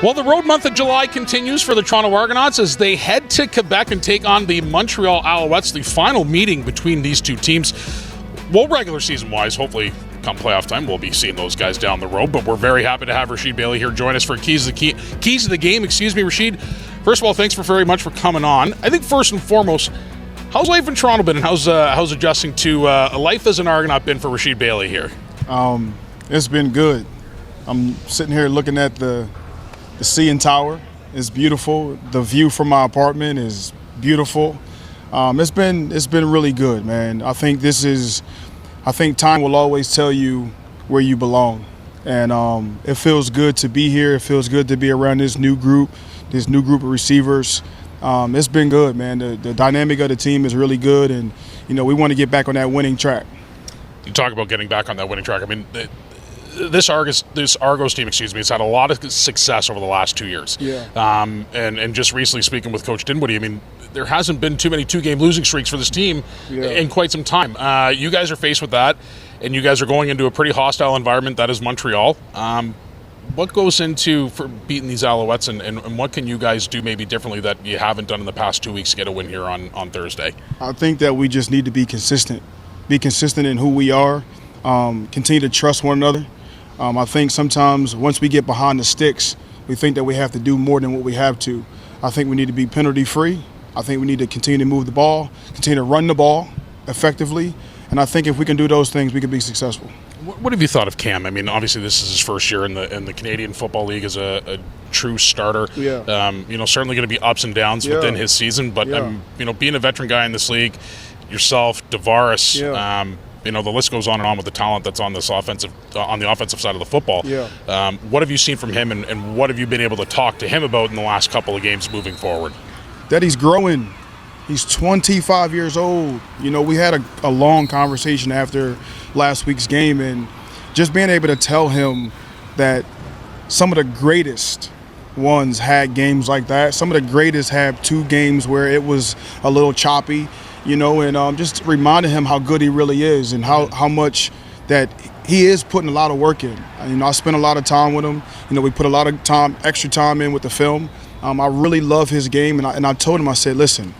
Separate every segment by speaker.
Speaker 1: Well, the road month of July continues for the Toronto Argonauts as they head to Quebec and take on the Montreal Alouettes, the final meeting between these two teams. Well, regular season-wise, hopefully come playoff time, we'll be seeing those guys down the road, but we're very happy to have Rasheed Bailey here join us for Keys to the Game. Rasheed, first of all, thanks very much for coming on. I think first and foremost, how's life in Toronto been, and how's adjusting to a life as an Argonaut been for Rasheed Bailey here?
Speaker 2: It's been good. I'm sitting here looking at the CN Tower. It's beautiful. The view from my apartment is beautiful. It's been really good, man. I think time will always tell you where you belong, and it feels good to be here. It feels good to be around this new group of receivers. It's been good, man. The dynamic of the team is really good, and we want to get back on that winning track.
Speaker 1: You talk about getting back on that winning track. I mean, this Argos team, has had a lot of success over the last 2 years.
Speaker 2: Yeah.
Speaker 1: And just recently speaking with Coach Dinwiddie, I mean, there hasn't been too many 2-game losing streaks for this team in quite some time. You guys are faced with that, and you guys are going into a pretty hostile environment that is Montreal. What goes into for beating these Alouettes, and what can you guys do maybe differently that you haven't done in the past 2 weeks to get a win here on Thursday?
Speaker 2: I think that we just need to be consistent. Be consistent in who we are. Continue to trust one another. I think sometimes once we get behind the sticks, we think that we have to do more than what we have to. I think we need to be penalty-free. I think we need to continue to move the ball, continue to run the ball effectively. And I think if we can do those things, we can be successful.
Speaker 1: What have you thought of Cam? I mean, obviously this is his first year in the Canadian Football League as a true starter.
Speaker 2: Yeah.
Speaker 1: Certainly going to be ups and downs within his season. But, being a veteran guy in this league, yourself, Tavares, the list goes on and on with the talent that's on the offensive side of the football.
Speaker 2: Yeah.
Speaker 1: What have you seen from him, and what have you been able to talk to him about in the last couple of games moving forward?
Speaker 2: That he's growing. He's 25 years old. We had a long conversation after last week's game, and just being able to tell him that some of the greatest ones had games like that. Some of the greatest had 2 games where it was a little choppy. And just reminding him how good he really is and how much that he is putting a lot of work in. I spent a lot of time with him. We put a lot of extra time in with the film. I really love his game, and I told him, I said, listen,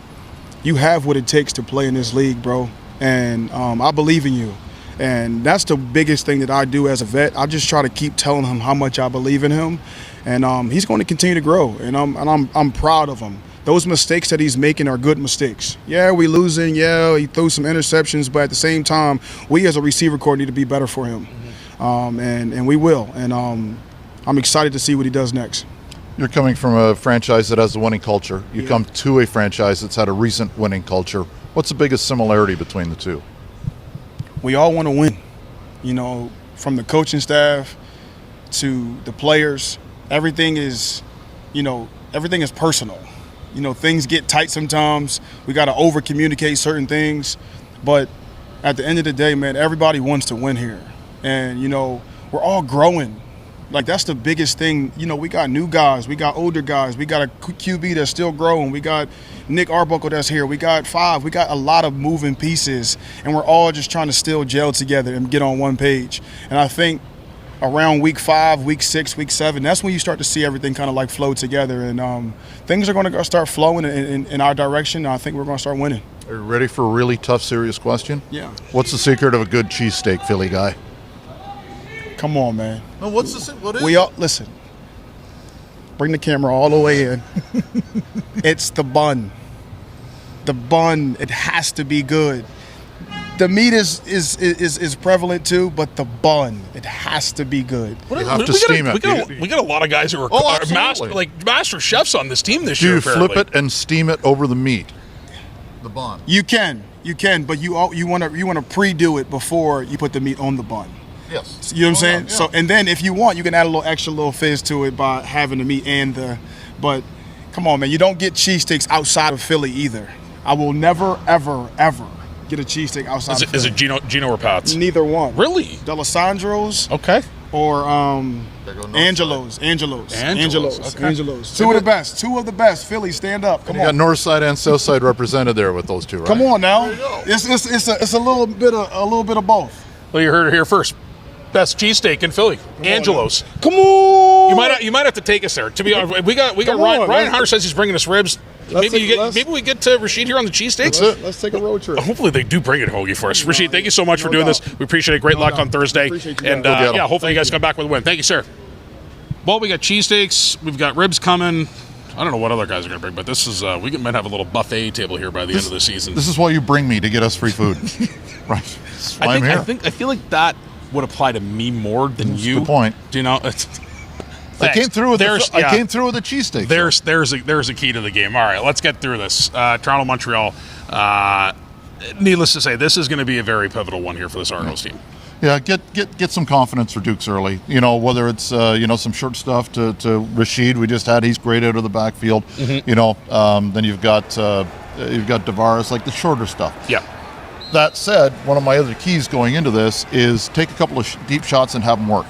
Speaker 2: you have what it takes to play in this league, bro, and I believe in you. And that's the biggest thing that I do as a vet. I just try to keep telling him how much I believe in him, and he's going to continue to grow, and I'm proud of him. Those mistakes that he's making are good mistakes. Yeah, we losing. Yeah, he threw some interceptions, but at the same time, we as a receiver corps need to be better for him, and we will. And I'm excited to see what he does next.
Speaker 3: You're coming from a franchise that has a winning culture. You come to a franchise that's had a recent winning culture. What's the biggest similarity between the two?
Speaker 2: We all want to win. From the coaching staff to the players, everything is personal. Things get tight sometimes. We got to over-communicate certain things. But at the end of the day, man, everybody wants to win here. And, we're all growing. Like, that's the biggest thing. We got new guys. We got older guys. We got a QB that's still growing. We got Nick Arbuckle that's here. We got 5. We got a lot of moving pieces. And we're all just trying to still gel together and get on one page. And I think around week 5, week 6, week 7, that's when you start to see everything kind of like flow together, and things are going to start flowing in our direction. I think we're going to start winning.
Speaker 3: Are you ready for a really tough, serious question?
Speaker 2: Yeah.
Speaker 3: What's the secret of a good cheesesteak, Philly guy?
Speaker 2: Come on, man.
Speaker 3: No, what is
Speaker 2: it? Listen. Bring the camera all the way in. It's the bun. The bun, it has to be good. The meat is prevalent too, but the bun, it has to be good.
Speaker 3: You have to steam it.
Speaker 1: We got a lot of guys who are master chefs on this team this year.
Speaker 3: Do you
Speaker 1: apparently.
Speaker 3: flip it and steam it over the meat? The bun.
Speaker 2: You can, but you want to pre-do it before you put the meat on the bun.
Speaker 3: Yes.
Speaker 2: You know what I'm saying?
Speaker 3: Yeah.
Speaker 2: So, and then if you want, you can add a little extra fizz to it by having the meat but come on, man, you don't get cheesesteaks outside of Philly either. I will never, ever, ever get a cheesesteak outside of Philly.
Speaker 1: Is it Gino or Pat's?
Speaker 2: Neither one.
Speaker 1: Really?
Speaker 2: D'Alessandro's.
Speaker 1: Okay.
Speaker 2: Or Angelo's.
Speaker 1: Okay.
Speaker 2: Two of the best. Philly, stand up. Come
Speaker 3: You
Speaker 2: on.
Speaker 3: got north side and south side represented there with those two, right?
Speaker 2: Come on now.
Speaker 3: There you go.
Speaker 2: It's a little bit of both.
Speaker 1: Well, you heard it here first. Best cheesesteak in Philly, Angelo's.
Speaker 2: Come on.
Speaker 1: You might have to take us there. To be honest, we got
Speaker 2: Come
Speaker 1: Ryan.
Speaker 2: on,
Speaker 1: Ryan Hunter says he's bringing us ribs.
Speaker 2: Maybe
Speaker 1: we get to Rasheed here on the cheesesteaks.
Speaker 2: Let's take a road trip.
Speaker 1: Hopefully they do bring it hoagie for us. Rasheed, thank you so much for doing this. We appreciate it. Great luck on Thursday. And hopefully you guys come back with a win. Thank you, sir. Well, we got cheesesteaks. We've got ribs coming. I don't know what other guys are going to bring, but this is we might have a little buffet table here by the end of the season.
Speaker 3: This is why you bring me, to get us free food. Right. That's why I'm here.
Speaker 1: I feel like that would apply to me more than
Speaker 3: That's
Speaker 1: you.
Speaker 3: the point.
Speaker 1: Do you know?
Speaker 3: I came through with I came through with a cheesesteak.
Speaker 1: There's a key to the game. All right, let's get through this. Toronto, Montreal. Needless to say, this is going to be a very pivotal one here for this Argos team.
Speaker 3: Yeah, get some confidence for Dukes early. You know, whether it's some short stuff to Rasheed, we just had. He's great out of the backfield. Mm-hmm. You know, then you've got Tavares, like the shorter stuff.
Speaker 1: Yeah.
Speaker 3: That said, one of my other keys going into this is take a couple of deep shots and have them work.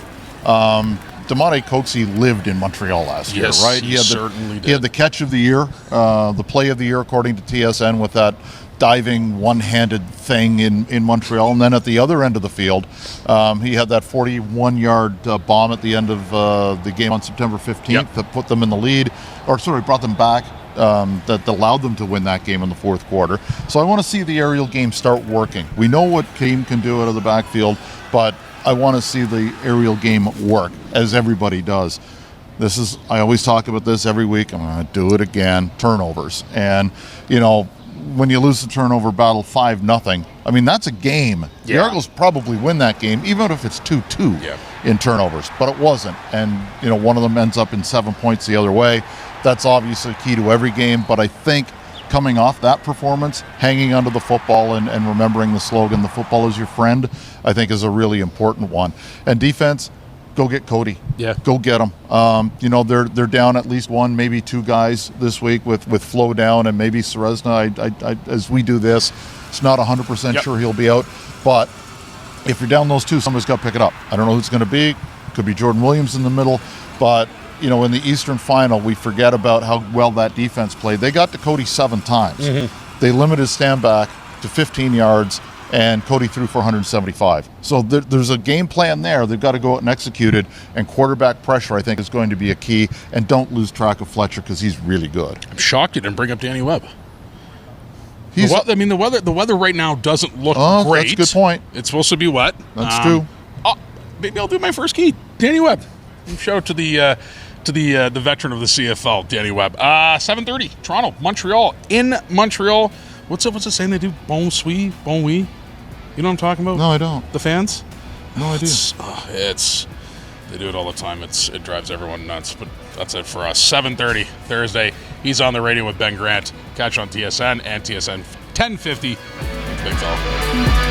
Speaker 3: Demonte Coxey lived in Montreal last year, right?
Speaker 1: He certainly did.
Speaker 3: He had the catch of the year, the play of the year, according to TSN, with that diving one-handed thing in Montreal. And then at the other end of the field, he had that 41-yard bomb at the end of the game on September 15th that put them in the lead, brought them back. That allowed them to win that game in the fourth quarter. So I want to see the aerial game start working. We know what team can do out of the backfield, but I want to see the aerial game work, as everybody does. I always talk about this every week. I'm going to do it again. Turnovers. And, you know, when you lose the turnover battle 5-0, I mean, that's a game. The Argos probably win that game, even if it's 2-2 in turnovers. But it wasn't. And, you know, one of them ends up in 7 points the other way. That's obviously key to every game, but I think coming off that performance, hanging onto the football and remembering the slogan, "The football is your friend," I think is a really important one. And defense, go get Cody.
Speaker 1: Yeah.
Speaker 3: Go get him. You know, they're down at least one, maybe two guys this week with Flo down and maybe Serezna. I as we do this, it's not 100% sure he'll be out, but if you're down those two, somebody's got to pick it up. I don't know who it's going to be. Could be Jordan Williams in the middle, but you know, in the Eastern Final, we forget about how well that defense played. They got to Cody 7 times. Mm-hmm. They limited Stanback to 15 yards, and Cody threw for 175. So there's a game plan there. They've got to go out and execute it, and quarterback pressure, I think, is going to be a key. And don't lose track of Fletcher, because he's really good.
Speaker 1: I'm shocked you didn't bring up Danny Webb. The weather right now doesn't look great.
Speaker 3: That's a good point.
Speaker 1: It's supposed to be wet.
Speaker 3: That's true.
Speaker 1: Maybe I'll do my first key. Danny Webb. Shout out to the veteran of the CFL, Danny Webb. 7:30, Toronto, Montreal. In Montreal, what's it saying they do? Bon oui, bon oui. You know what I'm talking about?
Speaker 3: No, I don't.
Speaker 1: The fans?
Speaker 3: No idea.
Speaker 1: They do it all the time. It drives everyone nuts. But that's it for us. 7:30 Thursday. He's on the radio with Ben Grant. Catch on TSN and TSN 1050. Big fella.